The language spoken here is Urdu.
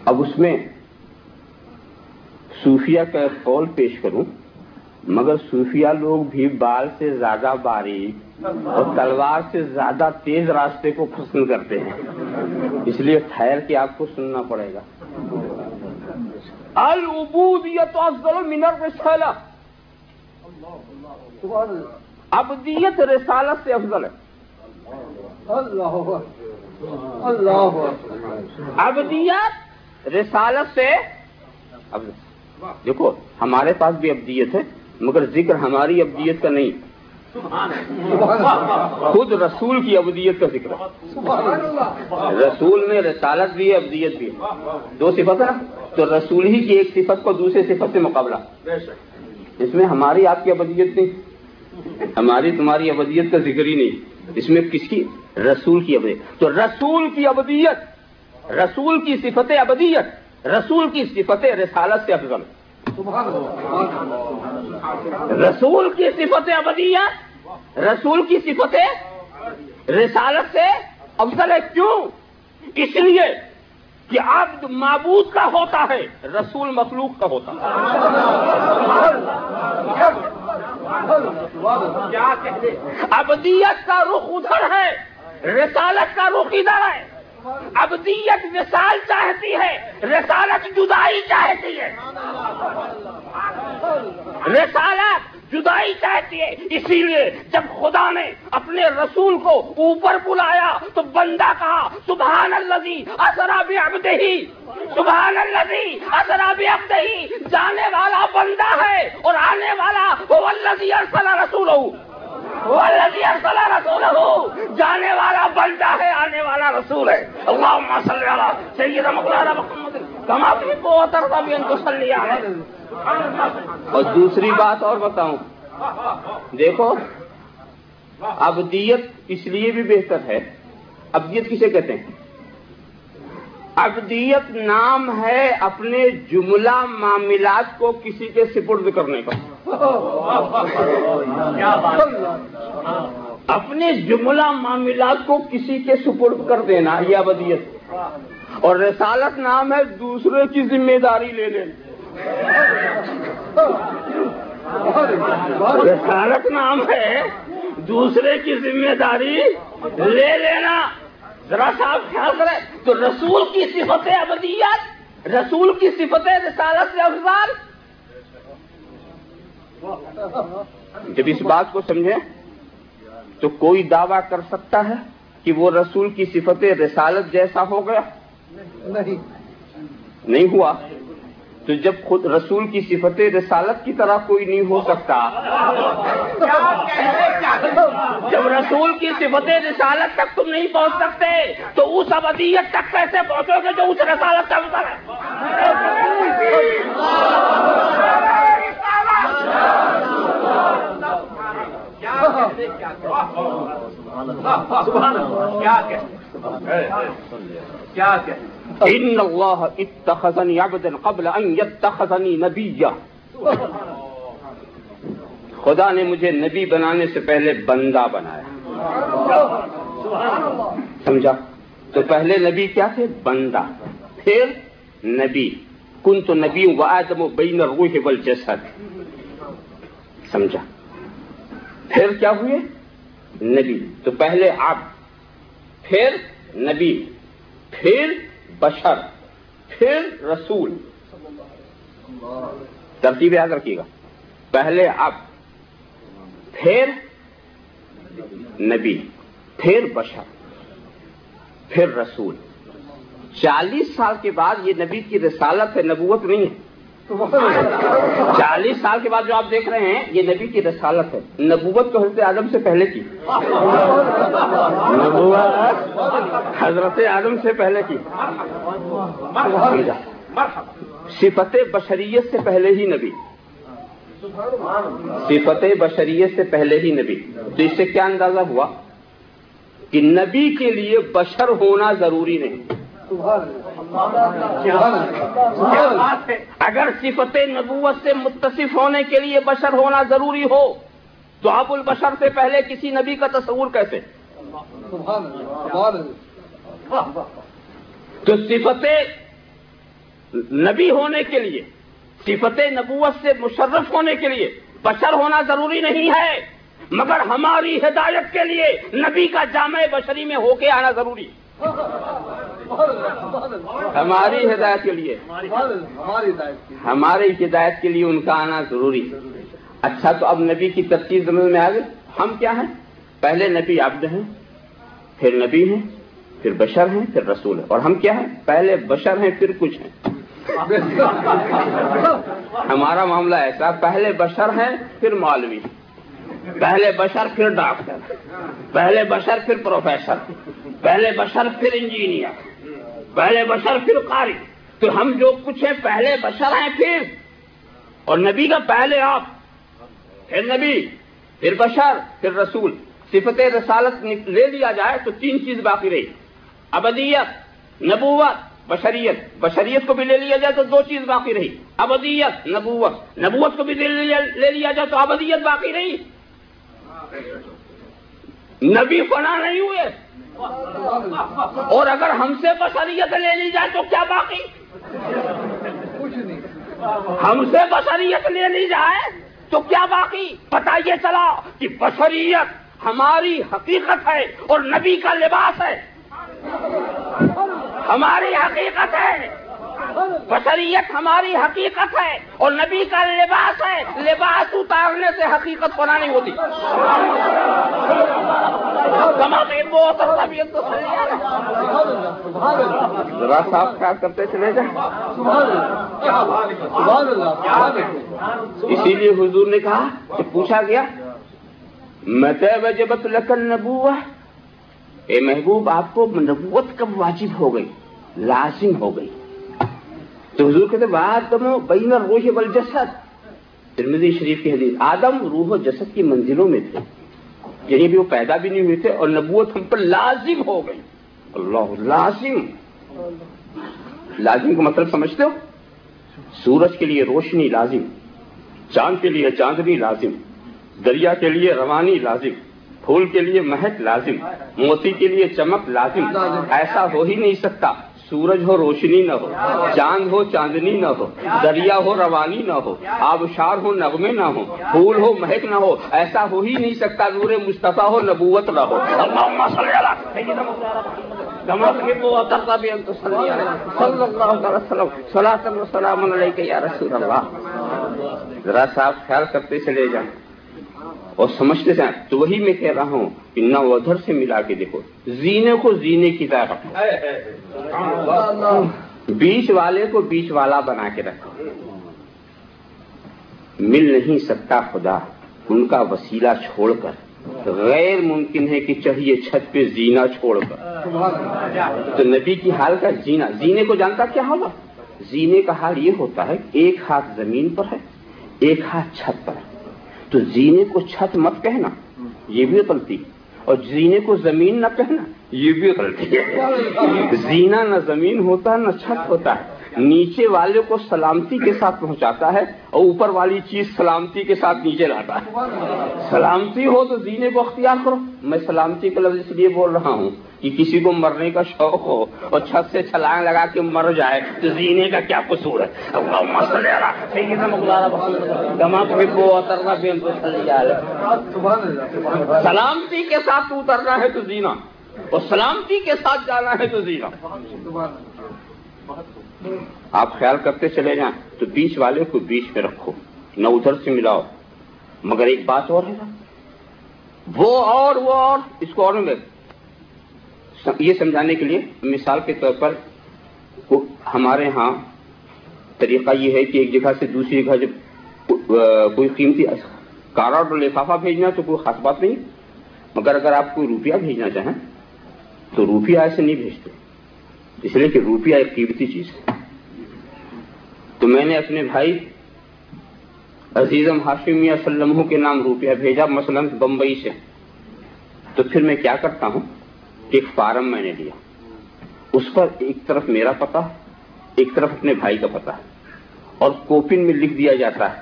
اب اس میں صوفیہ کا ایک قول پیش کروں، مگر صوفیہ لوگ بھی بال سے زیادہ باریک اور تلوار سے زیادہ تیز راستے کو پسند کرتے ہیں، اس لیے ٹھہر کے آپ کو سننا پڑے گا۔ العبودیت افضل من الرسالہ، عبدیت رسالت سے افضل ہے۔ عبدیت رسالت سے افضل۔ دیکھو ہمارے پاس بھی ابدیت ہے، مگر ذکر ہماری ابدیت کا نہیں، خود رسول کی ابدیت کا ذکر ہے۔ رسول میں رسالت بھی ہے، ابدیت بھی ہے، دو صفت ہے نا، تو رسول ہی کی ایک صفت کو دوسرے صفت سے مقابلہ، اس میں ہماری آپ کی ابدیت نہیں، ہماری تمہاری ابدیت کا ذکر ہی نہیں، اس میں کس کی؟ رسول کی ابدیت۔ تو رسول کی ابدیت، رسول کی صفت ابدیت، رسول کی صفت رسالت سے افضل۔ رسول کی صفت ابدیت رسول کی صفت رسالت سے افضل ہے۔ کیوں؟ اس لیے کہ عبد معبود کا ہوتا ہے، رسول مخلوق کا ہوتا ہے۔ ابدیت کا رخ ادھر ہے، رسالت کا رخ ادھر ہے۔ ابدیت وصال چاہتی ہے، رسالت جدائی چاہتی ہے۔ رسالت جدائی چاہتی ہے، اسی لیے جب خدا نے اپنے رسول کو اوپر بلایا تو بندہ کہا سبحان الذی اسری بعبدہ، سبحان الذی اسری بعبدہ، جانے والا بندہ ہے اور آنے والا هو الذی ارسل رسولہ، هو الذی ارسل رسولہ، جانے والا بندہ ہے، آنے والا رسول ہے۔ اللہم صلی علی سیدنا مولانا محمد کما تحب وترضى بأن تصلی علیہ۔ اور دوسری بات اور بتاؤں، دیکھو ابدیت اس لیے بھی بہتر ہے، ابدیت کسے کہتے ہیں؟ ابدیت نام ہے اپنے جملہ معاملات کو کسی کے سپرد کرنے کا، اپنے جملہ معاملات کو کسی کے سپرد کر دینا، یہ ابدیت۔ اور رسالت نام ہے دوسرے کی ذمہ داری لے لینا، رسالت نام ہے دوسرے کی ذمہ داری لے لینا۔ ذرا صاحب خیال کریں، تو رسول کی صفت ابدیت، رسول کی صفت رسالت سے افضل۔ جب اس بات کو سمجھیں تو کوئی دعویٰ کر سکتا ہے کہ وہ رسول کی صفت رسالت جیسا ہو گیا؟ نہیں ہوا۔ تو جب خود رسول کی صفت رسالت کی طرح کوئی نہیں ہو سکتا، جب رسول کی صفت رسالت تک تم نہیں پہنچ سکتے تو اس ابدیت تک کیسے پہنچو گے جو اس رسالت کا افضل ہے؟ ان اللہ اتخذنی عبدا قبل ان یتخذنی نبیا، خدا نے مجھے نبی بنانے سے پہلے بندہ بنایا، سمجھا؟ تو پہلے نبی کیا تھے؟ بندہ، پھر نبی، کنت نبی وآدم بین الروح والجسد، سمجھا؟ پھر کیا ہوئے؟ نبی۔ تو پہلے عبد، پھر نبی، پھر بشر، پھر رسول۔ ترتیب یاد رکھیے گا، پہلے عبد، پھر نبی، پھر بشر، پھر رسول۔ 40 سال کے بعد یہ نبی کی رسالت ہے، نبوت نہیں ہے۔ 40 سال کے بعد جو آپ دیکھ رہے ہیں یہ نبی کی رسالت ہے، نبوت تو حضرت آدم سے پہلے کی، نبوت حضرت آدم سے پہلے کی، صفت بشریت سے پہلے ہی نبی، صفت بشریت سے پہلے ہی نبی۔ تو اس سے کیا اندازہ ہوا کہ نبی کے لیے بشر ہونا ضروری نہیں۔ اگر صفت نبوت سے متصف ہونے کے لیے بشر ہونا ضروری ہو تو ابو البشر سے پہلے کسی نبی کا تصور کیسے؟ تو صفت نبی ہونے کے لیے، صفت نبوت سے مشرف ہونے کے لیے بشر ہونا ضروری نہیں ہے، مگر ہماری ہدایت کے لیے نبی کا جامع بشری میں ہو کے آنا ضروری ہے۔ ہماری ہدایت کے لیے، ہماری ہدایت کے لیے ان کا آنا ضروری ہے۔ اچھا، تو اب نبی کی ترتیب زمین میں آ گئی۔ ہم کیا ہیں؟ پہلے نبی عبد ہیں، پھر نبی ہیں، پھر بشر ہیں، پھر رسول ہیں۔ اور ہم کیا ہیں؟ پہلے بشر ہیں، پھر کچھ ہیں۔ ہمارا معاملہ ایسا، پہلے بشر ہیں، پھر مولوی، پہلے بشر پھر ڈاکٹر، پہلے بشر پھر پروفیسر، پہلے بشر پھر انجینئر، پہلے بشر پھر قاری۔ تو ہم جو کچھ ہیں پہلے بشر ہیں، پھر اور نبی کا پہلے آپ، پھر نبی، پھر بشر، پھر رسول۔ صفت رسالت لے لیا جائے تو تین چیز باقی رہی، ابدیت، نبوت، بشریت۔ بشریت کو بھی لے لیا جائے تو دو چیز باقی رہی، ابدیت، نبوت۔ نبوت کو بھی لے لیا جائے تو ابدیت باقی رہی۔ نبی فنا نہیں ہوئے، اور اگر ہم سے بشریت لے لی جائے تو کیا باقی؟ کچھ نہیں۔ ہم سے بشریت لے لی جائے تو کیا باقی؟ پتہ یہ چلا کہ بشریت ہماری حقیقت ہے اور نبی کا لباس ہے۔ ہماری حقیقت ہے، بشریت ہماری حقیقت ہے اور نبی کا لباس ہے۔ لباس اتارنے سے حقیقت پناہ نہیں ہوتی۔ ذرا صاف خیال کرتے چلے جائیں۔ اسی لیے حضور نے کہا کہ پوچھا گیا متى وجبت لك النبوة، اے محبوب آپ کو نبوت کب واجب ہو گئی، لازم ہو گئی؟ تو حضور کہتے وآدم بین الروح والجسد، ترمذی شریف کی حدیث، آدم روح و جسد کی منزلوں میں تھے، یعنی بھی وہ پیدا بھی نہیں ہوئے تھے اور نبوت ہم پر لازم ہو گئی۔ اللہ، لازم، لازم کا مطلب سمجھتے ہو؟ سورج کے لیے روشنی لازم، چاند کے لیے چاندنی لازم، دریا کے لیے روانی لازم، پھول کے لیے مہک لازم، موتی کے لیے چمک لازم۔ ایسا ہو ہی نہیں سکتا سورج ہو روشنی نہ ہو، چاند ہو چاندنی نہ ہو، دریا ہو روانی نہ ہو، آبشار ہو نغمے نہ ہو، پھول ہو مہک نہ ہو۔ ایسا ہو ہی نہیں سکتا نور مصطفیٰ ہو نبوت نہ ہو۔ اللہم صلی علی سیدنا محمد کما تحب وترضى بأن تصلي عليه صلی اللہ علیہ وسلم صلاۃ و سلام علیک یا رسول اللہ۔ ذرا صاحب خیال کرتے چلے جائیں اور سمجھتے جائیں۔ تو وہی میں کہہ رہا ہوں کہ نہ ادھر سے ملا کے دیکھو، زینے کو زینے کی طرح رکھو، بیچ والے کو بیچ والا بنا کے رکھو۔ مل نہیں سکتا خدا ان کا وسیلہ چھوڑ کر، غیر ممکن ہے کہ چڑھیے چھت پہ زینا چھوڑ کر۔ تو نبی کی حال کا زینا، زینے کو جانتا کیا ہوگا؟ زینے کا حال یہ ہوتا ہے ایک ہاتھ زمین پر ہے، ایک ہاتھ چھت پر ہے۔ تو زینے کو چھت مت کہنا، یہ بھی غلطی، اور زینے کو زمین نہ کہنا، یہ بھی غلطی ہے۔ زینا نہ زمین ہوتا نہ چھت ہوتا ہے، نیچے والے کو سلامتی کے ساتھ پہنچاتا ہے اور اوپر والی چیز سلامتی کے ساتھ نیچے لاتا ہے۔ سلامتی ہو تو زینے کو اختیار کرو۔ میں سلامتی کا لفظ اس لیے بول رہا ہوں کہ کسی کو مرنے کا شوق ہو اور چھت سے چھلانگ لگا کے مر جائے تو زینے کا کیا قصور ہے؟ اللہم صلی علی سیدنا محمد کما تحب وترضى بأن تصلي عليه۔ سلامتی کے ساتھ اترنا ہے تو زینا، اور سلامتی کے ساتھ جانا ہے تو زینا۔ آپ خیال کرتے چلے جائیں تو بیچ والے کو بیچ میں رکھو، نہ ادھر سے ملاؤ۔ مگر ایک بات اور ہے، وہ اور اس کو اور میں یہ سمجھانے کے لیے مثال کے طور پر ہمارے ہاں طریقہ یہ ہے کہ ایک جگہ سے دوسری جگہ جب کوئی قیمتی کارڈ اور لفافہ بھیجنا تو کوئی خاص بات نہیں، مگر اگر آپ کوئی روپیہ بھیجنا چاہیں تو روپیہ ایسے نہیں بھیجتے، اس لیے کہ روپیہ ایک قیمتی چیز ہے۔ تو میں نے اپنے بھائی عزیزم ہاشمی وسلم کے نام روپیہ بھیجا، مثلا بمبئی سے، تو پھر میں کیا کرتا ہوں، ایک فارم میں نے لیا، اس پر ایک طرف میرا پتہ، ایک طرف اپنے بھائی کا پتہ، اور کوپن میں لکھ دیا جاتا ہے